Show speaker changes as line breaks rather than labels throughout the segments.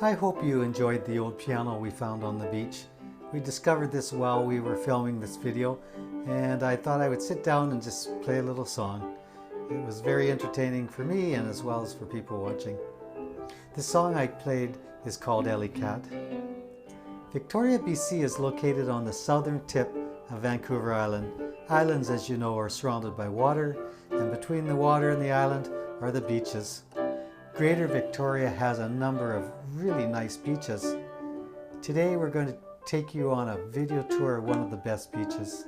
I hope you enjoyed the old piano we found on the beach. We discovered this while we were filming this video, and I thought I would sit down and just play a little song. It was very entertaining for me and as well as for people watching. The song I played is called Ellie Cat. Victoria, BC is located on the southern tip of Vancouver Island. Islands, as you know, are surrounded by water, and between the water and the island are the beaches. Greater Victoria has a number of really nice beaches. Today we're going to take you on a video tour of one of the best beaches.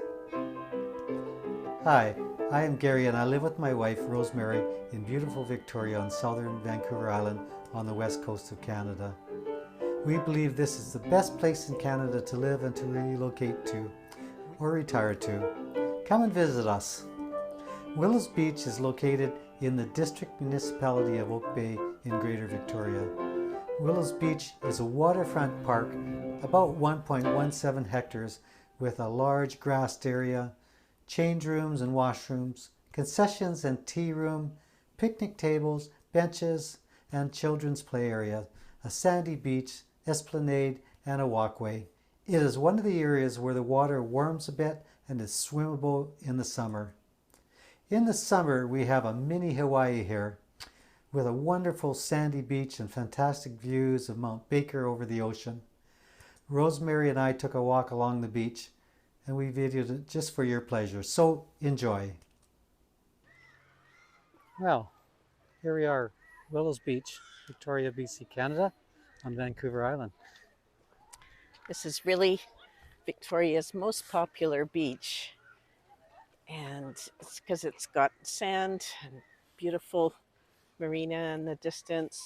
Hi, I am Gary and I live with my wife Rosemary in beautiful Victoria on southern Vancouver Island on the west coast of Canada. We believe this is the best place in Canada to live and to relocate to or retire to. Come and visit us. Willows Beach is located in the district municipality of Oak Bay in Greater Victoria. Willows Beach is a waterfront park about 1.17 hectares with a large grassed area, change rooms and washrooms, concessions and tea room, picnic tables, benches, and children's play area, a sandy beach, esplanade, and a walkway. It is one of the areas where the water warms a bit and is swimmable in the summer. In the summer, we have a mini Hawaii here with a wonderful sandy beach and fantastic views of Mount Baker over the ocean. Rosemary and I took a walk along the beach and we videoed it just for your pleasure, so enjoy. Well, here we are, Willows Beach, Victoria, BC, Canada, on Vancouver Island.
This is really Victoria's most popular beach, and it's because it's got sand and beautiful marina in the distance,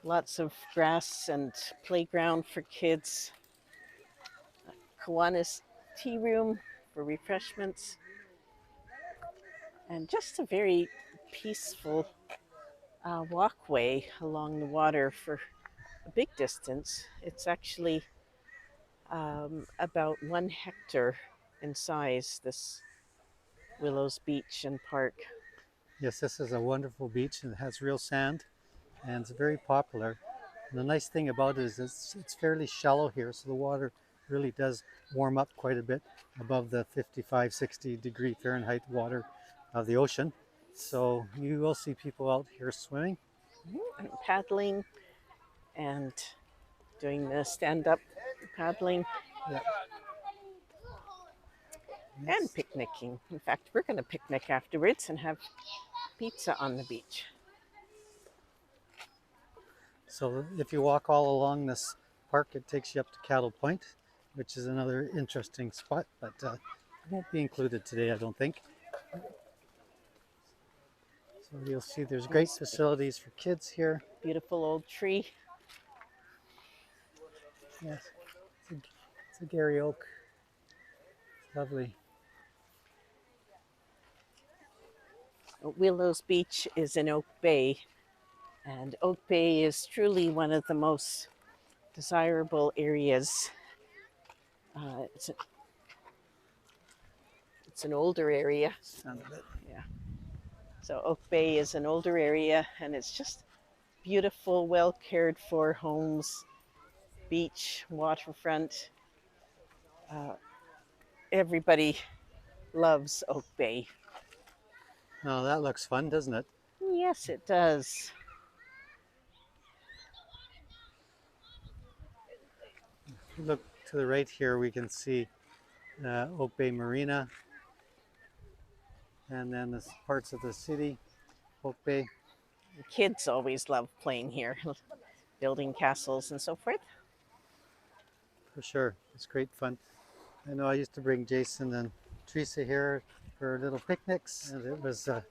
lots of grass and playground for kids, Kiwanis tea room for refreshments, and just a very peaceful walkway along the water for a big distance. It's actually about 1 hectare in size, this Willows Beach and Park.
Yes, this is a wonderful beach and it has real sand and it's very popular. And the nice thing about it is it's fairly shallow here, so the water really does warm up quite a bit above the 55-60 degree Fahrenheit water of the ocean. So you will see people out here swimming.
And paddling and doing the stand-up paddling.
Yeah.
And picnicking. In fact, we're going to picnic afterwards and have pizza on the beach.
So if you walk all along this park, it takes you up to Cattle Point, which is another interesting spot, but it won't be included today, I don't think. So you'll see there's great facilities for kids here.
Beautiful old tree.
Yes, it's a Gary oak. Lovely.
Willows Beach is in Oak Bay, and Oak Bay is truly one of the most desirable areas. It's an older area.
Sound of it.
Yeah. So Oak Bay is an older area, and it's just beautiful, well cared for homes, beach, waterfront. Everybody loves Oak Bay.
Oh, that looks fun, doesn't it?
Yes, it does.
If you look to the right here, we can see Oak Bay Marina, and then the parts of the city, Oak Bay.
The kids always love playing here, building castles and so forth.
For sure, it's great fun. I know I used to bring Jason and Teresa here for little picnics, and it was a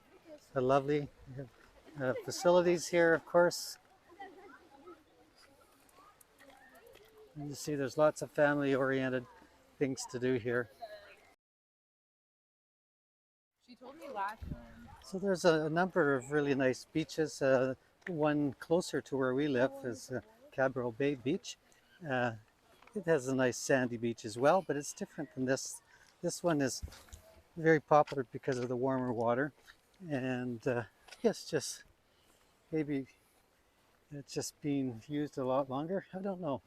lovely facilities here, of course. And you see there's lots of family-oriented things to do here.
She told me last time.
So there's a number of really nice beaches. One closer to where we live is Cabral Bay Beach. It has a nice sandy beach as well, but it's different than this. This one is very popular because of the warmer water, and yes, just maybe it's just being used a lot longer. I don't know.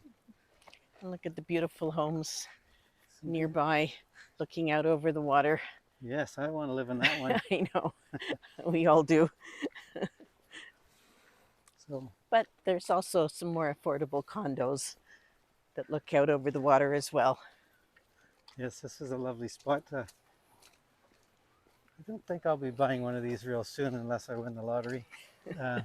And look at the beautiful homes
Some
nearby, looking out over the water.
Yes, I want to live in that one.
I know, we all do.
So
But there's also some more affordable condos that look out over the water as well.
yes, this is a lovely spot. I don't think I'll be buying one of these real soon unless I win the lottery. Uh,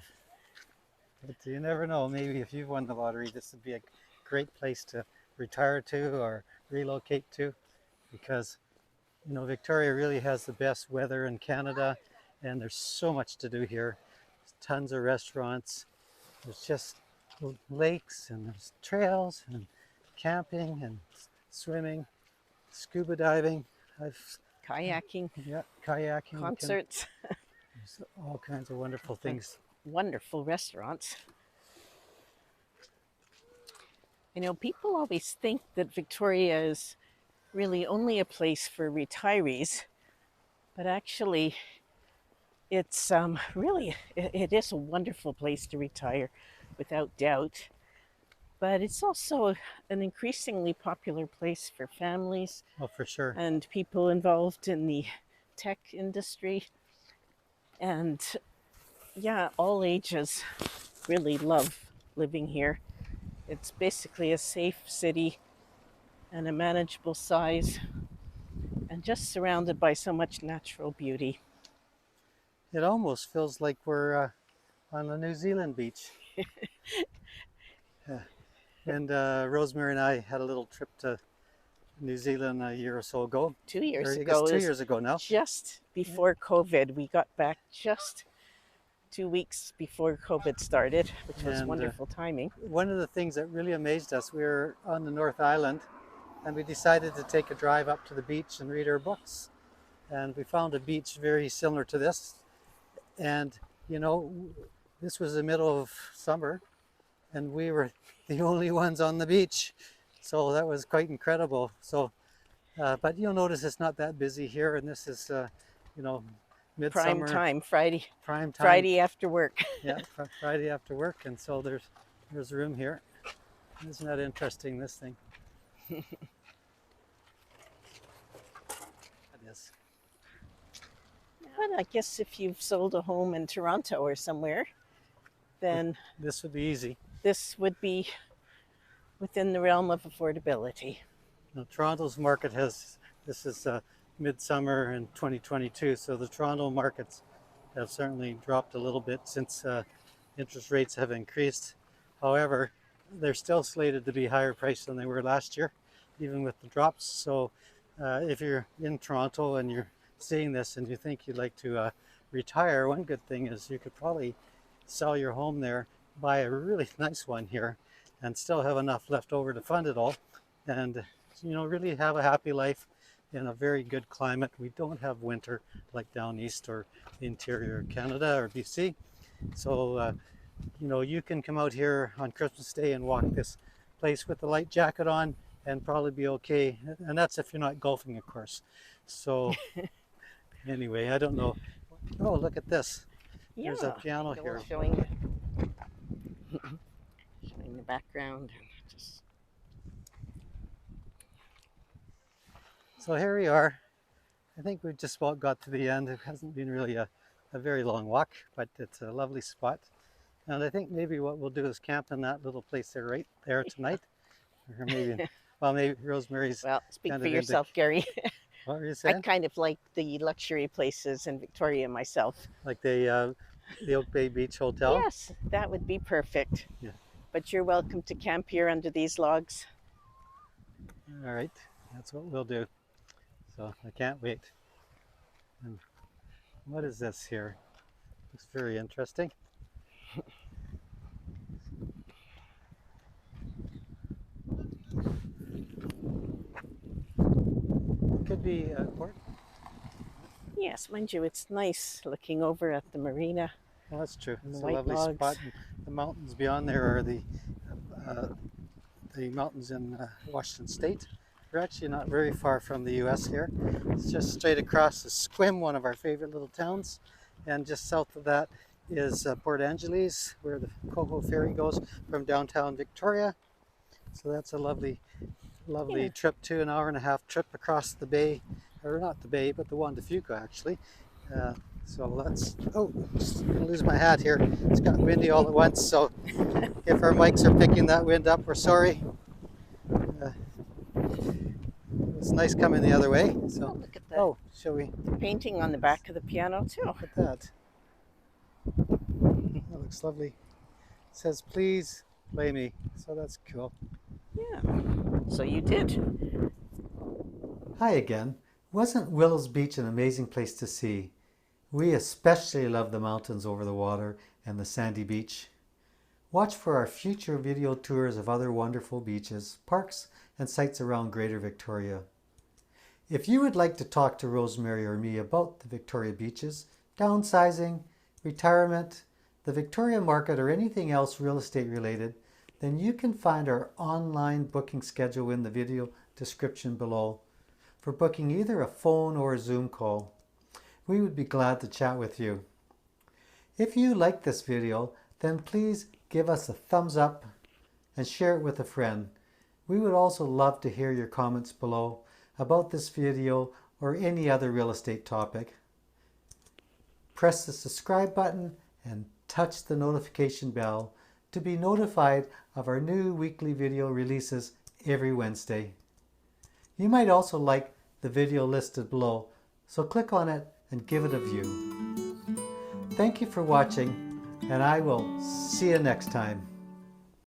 but you never know. Maybe if you've won the lottery, this would be a great place to retire to or relocate to, because you know Victoria really has the best weather in Canada, and there's so much to do here. There's tons of restaurants. There's just lakes and there's trails and camping and swimming, scuba diving.
Kayaking,
Yeah, kayaking.
concerts,
There's all kinds of wonderful things.
wonderful restaurants. You know, people always think that Victoria is really only a place for retirees, but actually it's really, it is a wonderful place to retire without doubt. But it's also an increasingly popular place for families
Oh, for sure.
and people involved in the tech industry. And yeah, all ages really love living here. It's basically a safe city and a manageable size and just surrounded by so much natural beauty.
It almost feels like we're on a New Zealand beach. And Rosemary and I had a little trip to New Zealand a year or so ago.
2 years
Or I
ago,
guess 2
is
years ago now.
just before COVID. We got back just 2 weeks before COVID started, which was
And,
wonderful timing.
One of the things that really amazed us, we were on the North Island and we decided to take a drive up to the beach and read our books. And we found a beach very similar to this. And, you know, this was the middle of summer and we were the only ones on the beach. So that was quite incredible. So, but you'll notice it's not that busy here. And this is, you know, midsummer.
Prime time,
Prime time.
Friday after work.
Yeah, Friday after work. And so there's room here. Isn't that interesting, this thing? It is.
But I guess if you've sold a home in Toronto or somewhere, then
This would be easy.
this would be within the realm of affordability.
Now, Toronto's market this is midsummer in 2022, so the Toronto markets have certainly dropped a little bit since interest rates have increased. However, they're still slated to be higher priced than they were last year, even with the drops. So if you're in Toronto and you're seeing this and you think you'd like to retire, one good thing is you could probably sell your home there, buy a really nice one here, and still have enough left over to fund it all, and you know, really have a happy life in a very good climate. We don't have winter like down east or the interior Canada or BC. So you know, you can come out here on Christmas Day and walk this place with a light jacket on and probably be okay. And that's if you're not golfing, of course. So anyway, I don't know. Oh, look at this.
Yeah,
There's a piano
go
here.
showing the background. Just
So here we are. I think we've just about got to the end. It hasn't been really a very long walk, but it's a lovely spot. And I think maybe what we'll do is camp in that little place there right there tonight. Or maybe, well, maybe Rosemary's
well, speak
kind
for
of
yourself, Gary.
what were you
I
saying?
kind of like the luxury places in Victoria myself.
Like the Oak Bay Beach Hotel?
Yes, that would be perfect.
Yeah.
But you're welcome to camp here under these logs.
All right, that's what we'll do. So I can't wait. And what is this here? Looks very interesting. Could be a port.
Yes, mind you, it's nice looking over at the marina.
Well, that's true.
And the
It's a
white
lovely
logs.
spot. And the mountains beyond there are the mountains in Washington State. We're actually not very far from the U.S. here. It's just straight across the Squim, one of our favorite little towns, and just south of that is Port Angeles, where the Coho Ferry goes from downtown Victoria. So that's a lovely
Yeah.
trip too, an hour and a half trip across the bay, or not the bay, but the Juan de Fuca actually. So let's, oh, just gonna lose my hat here. It's got windy all at once, so if our mics are picking that wind up, we're sorry. It's nice coming the other way.
Oh,
So,
look at the
oh, shall we
painting on the back of the piano too.
look at that? That looks lovely. It says, please play me. So that's cool.
Yeah. So you did.
Hi again. Wasn't Willows Beach an amazing place to see? We especially love the mountains over the water and the sandy beach. Watch for our future video tours of other wonderful beaches, parks, and sites around Greater Victoria. If you would like to talk to Rosemary or me about the Victoria beaches, downsizing, retirement, the Victoria market, or anything else real estate related, then you can find our online booking schedule in the video description below for booking either a phone or a Zoom call. We would be glad to chat with you. If you like this video, then please give us a thumbs up and share it with a friend. We would also love to hear your comments below about this video or any other real estate topic. Press the subscribe button and touch the notification bell to be notified of our new weekly video releases every Wednesday. You might also like the video listed below, so click on it and give it a view. Thank you for watching, and I will see you next time.